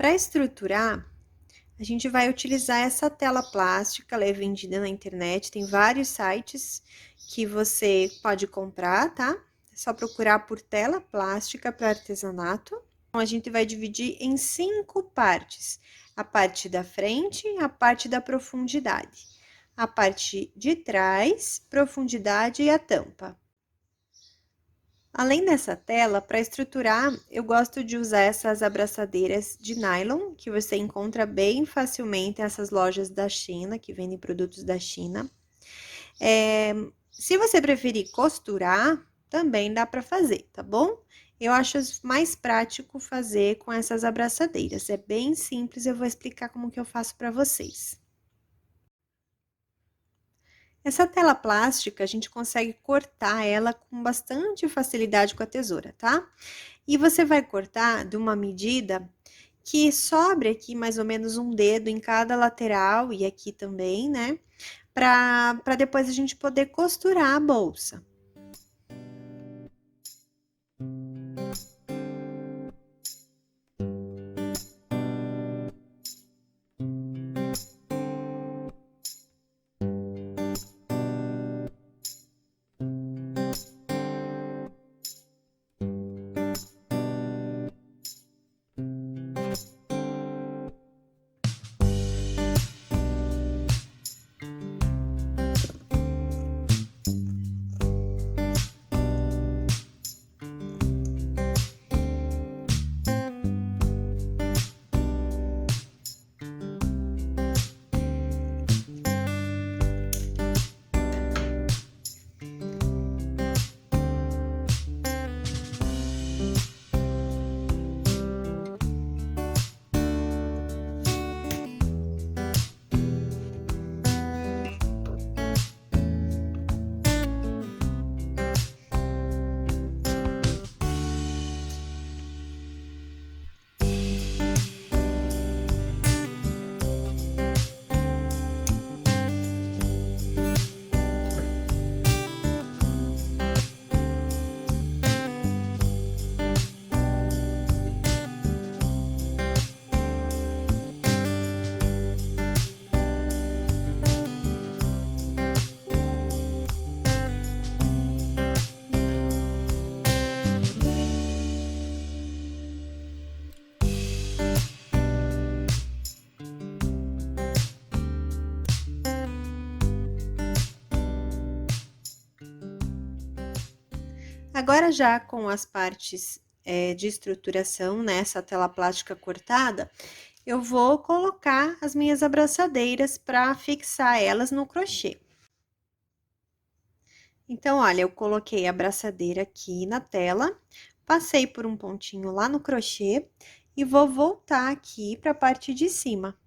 Para estruturar, a gente vai utilizar essa tela plástica, ela é vendida na internet, tem vários sites que você pode comprar, tá? É só procurar por tela plástica para artesanato. Então, a gente vai dividir em 5 partes: a parte da frente, a parte da profundidade, a parte de trás, profundidade e a tampa. Além dessa tela, para estruturar, eu gosto de usar essas abraçadeiras de nylon, que você encontra bem facilmente nessas lojas da China, que vendem produtos da China. Se você preferir costurar, também dá para fazer, tá bom? Eu acho mais prático fazer com essas abraçadeiras. É bem simples, eu vou explicar como que eu faço para vocês. Essa tela plástica, a gente consegue cortar ela com bastante facilidade com a tesoura, tá? E você vai cortar de uma medida que sobre aqui mais ou menos um dedo em cada lateral e aqui também, né? Para depois a gente poder costurar a bolsa. Agora já com as partes de estruturação nessa tela plástica cortada, eu vou colocar as minhas abraçadeiras para fixar elas no crochê. Então, olha, eu coloquei a abraçadeira aqui na tela, passei por um pontinho lá no crochê e vou voltar aqui para a parte de cima.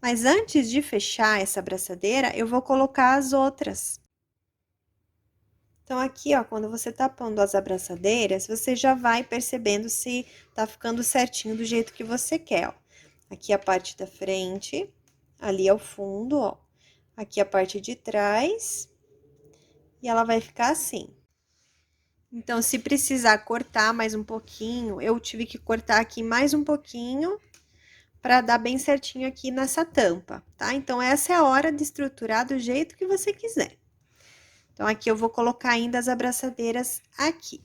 Mas antes de fechar essa abraçadeira, eu vou colocar as outras. Então, aqui, ó, quando você tá pondo as abraçadeiras, você já vai percebendo se tá ficando certinho do jeito que você quer, ó. Aqui a parte da frente, ali é o fundo, ó. Aqui a parte de trás, e ela vai ficar assim. Então, se precisar cortar mais um pouquinho, eu tive que cortar aqui mais um pouquinho para dar bem certinho aqui nessa tampa, tá? Então, essa é a hora de estruturar do jeito que você quiser. Então, aqui eu vou colocar ainda as abraçadeiras aqui.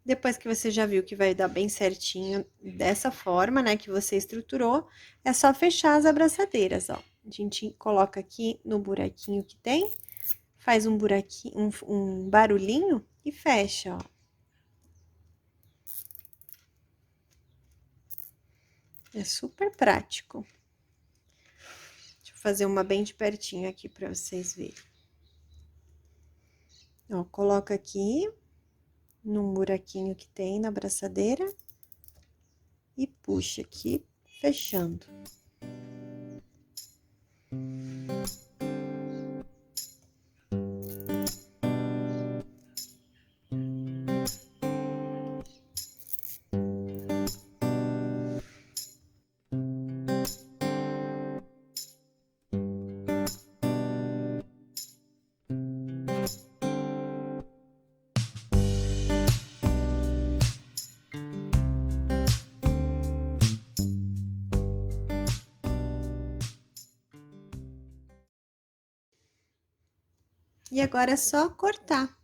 Depois que você já viu que vai dar bem certinho dessa forma, né, que você estruturou, é só fechar as abraçadeiras, ó. A gente coloca aqui no buraquinho que tem, faz um buraquinho, um barulhinho e fecha, ó. É super prático. Deixa eu fazer uma bem de pertinho aqui pra vocês verem. Ó, coloca aqui num buraquinho que tem na abraçadeira e puxa aqui, fechando. E agora é só cortar.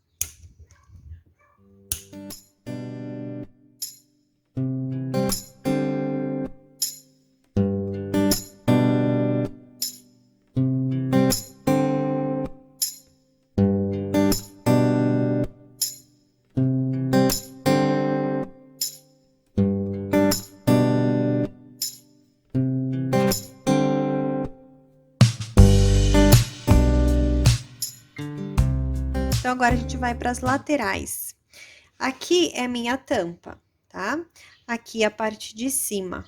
Então, agora a gente vai para as laterais. Aqui é minha tampa, tá? Aqui é a parte de cima,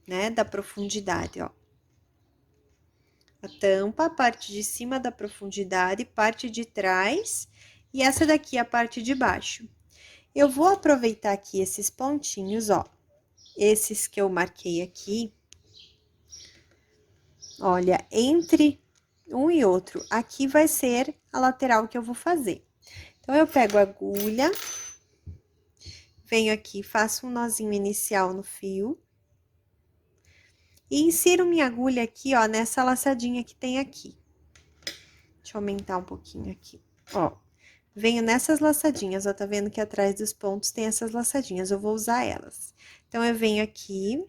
né, da profundidade, ó. A tampa, a parte de cima da profundidade, parte de trás, e essa daqui é a parte de baixo. Eu vou aproveitar aqui esses pontinhos, ó, esses que eu marquei aqui. Olha, entre um e outro, aqui vai ser a lateral que eu vou fazer. Então, eu pego a agulha, venho aqui, faço um nozinho inicial no fio. E insiro minha agulha aqui, ó, nessa laçadinha que tem aqui. Deixa eu aumentar um pouquinho aqui, ó. Venho nessas laçadinhas, ó, tá vendo que atrás dos pontos tem essas laçadinhas, eu vou usar elas. Então, eu venho aqui,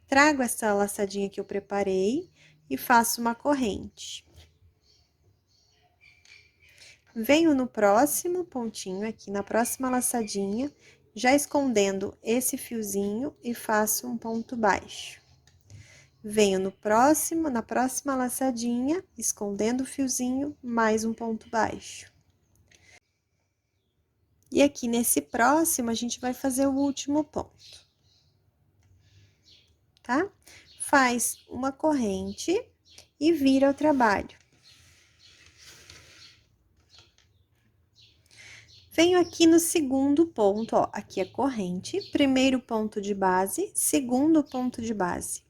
trago essa laçadinha que eu preparei e faço uma corrente. Venho no próximo pontinho, aqui na próxima laçadinha, já escondendo esse fiozinho e faço um ponto baixo. Venho no próximo, na próxima laçadinha, escondendo o fiozinho, mais um ponto baixo. E aqui nesse próximo, a gente vai fazer o último ponto. Tá? Faz uma corrente e vira o trabalho. Venho aqui no segundo ponto, ó, aqui é corrente, primeiro ponto de base, segundo ponto de base.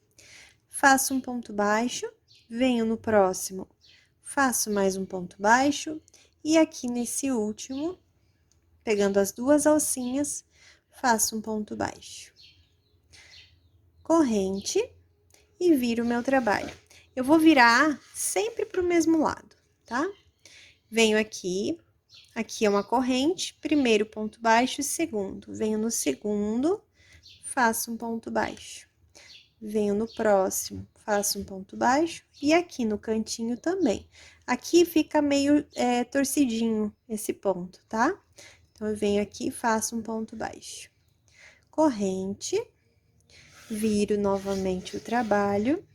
Faço um ponto baixo, venho no próximo, faço mais um ponto baixo, e aqui nesse último, pegando as duas alcinhas, faço um ponto baixo. Corrente e viro o meu trabalho. Eu vou virar sempre pro mesmo lado, tá? Venho aqui, aqui é uma corrente, primeiro ponto baixo, segundo. Venho no segundo, faço um ponto baixo. Venho no próximo, faço um ponto baixo e aqui no cantinho também. Aqui fica meio torcidinho esse ponto, tá? Então, eu venho aqui e faço um ponto baixo. Corrente, viro novamente o trabalho.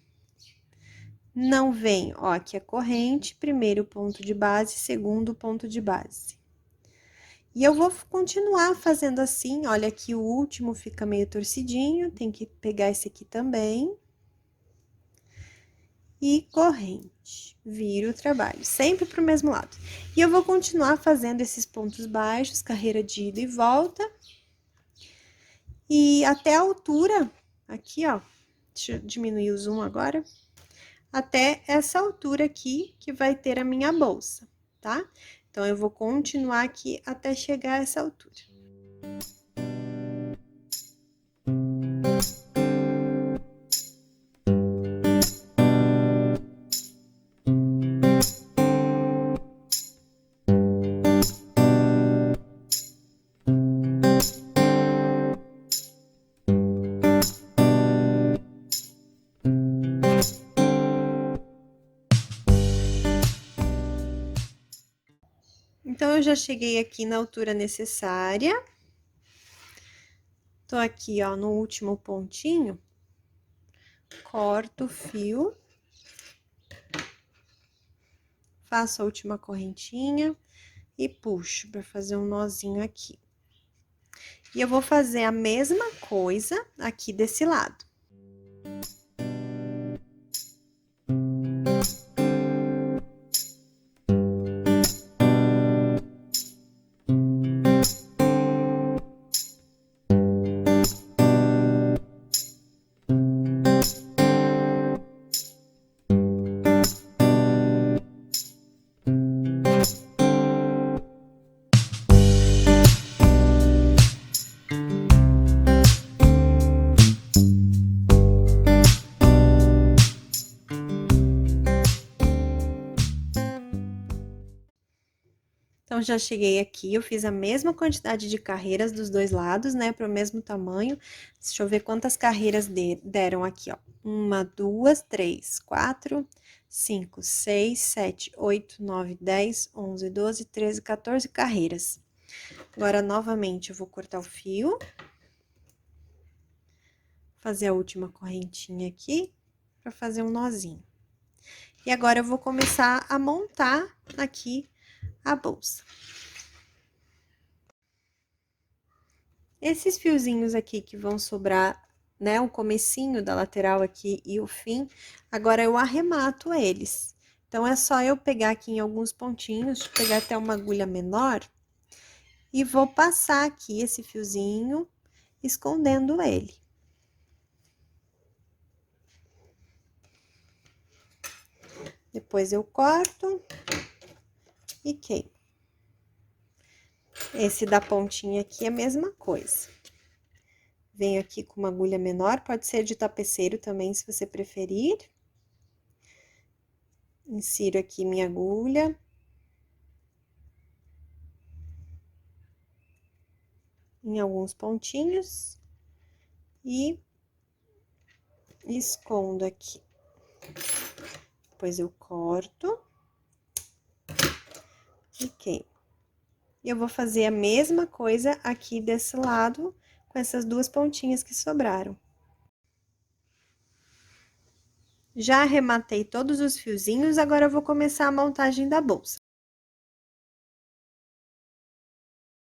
Não venho, ó, aqui é corrente, primeiro ponto de base, segundo ponto de base. E eu vou continuar fazendo assim, olha, aqui o último fica meio torcidinho, tem que pegar esse aqui também. E corrente, viro o trabalho, sempre pro mesmo lado. E eu vou continuar fazendo esses pontos baixos, carreira de ida e volta. E até a altura, aqui, ó, deixa eu diminuir o zoom agora. Até essa altura aqui, que vai ter a minha bolsa, tá? Então, eu vou continuar aqui até chegar a essa altura. Então, eu já cheguei aqui na altura necessária. Tô aqui, ó, no último pontinho. Corto o fio. Faço a última correntinha e puxo para fazer um nozinho aqui. E eu vou fazer a mesma coisa aqui desse lado. Então, já cheguei aqui, eu fiz a mesma quantidade de carreiras dos dois lados, né, para o mesmo tamanho. Deixa eu ver quantas carreiras deram aqui, ó. 1, 2, 3, 4, 5, 6, 7, 8, 9, 10, 11, 12, 13, 14 carreiras. Agora, novamente, eu vou cortar o fio. Fazer a última correntinha aqui, para fazer um nozinho. E agora, eu vou começar a montar aqui a bolsa. Esses fiozinhos aqui que vão sobrar, né, o comecinho da lateral aqui e o fim, agora eu arremato eles. Então, é só eu pegar aqui em alguns pontinhos, pegar até uma agulha menor, e vou passar aqui esse fiozinho, escondendo ele. Depois, eu corto e queimo. Esse da pontinha aqui é a mesma coisa. Venho aqui com uma agulha menor, pode ser de tapeceiro também, se você preferir. Insiro aqui minha agulha. Em alguns pontinhos. E escondo aqui. Depois, eu corto. E queimo. E eu vou fazer a mesma coisa aqui desse lado, com essas duas pontinhas que sobraram. Já arrematei todos os fiozinhos, agora eu vou começar a montagem da bolsa.